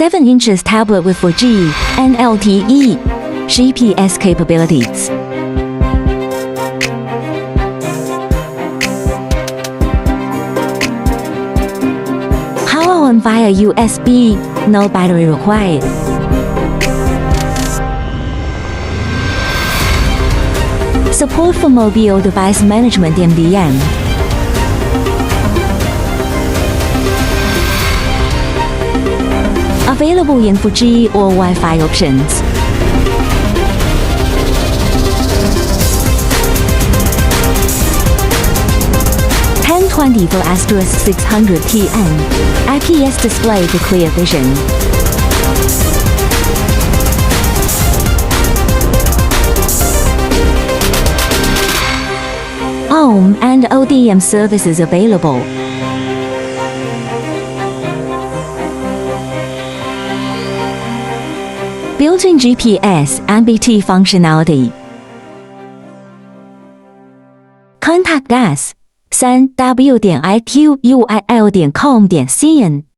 7 inches tablet with 4G and LTE GPS capabilities. Power on via USB, no battery required. Support for mobile device management MDM. Available in 4G or Wi-Fi options. (1024*600TN) IPS display for clear vision. OEM and ODM services available. Built-in GPS and BT functionality. Contact us 3w.iquil.com.cn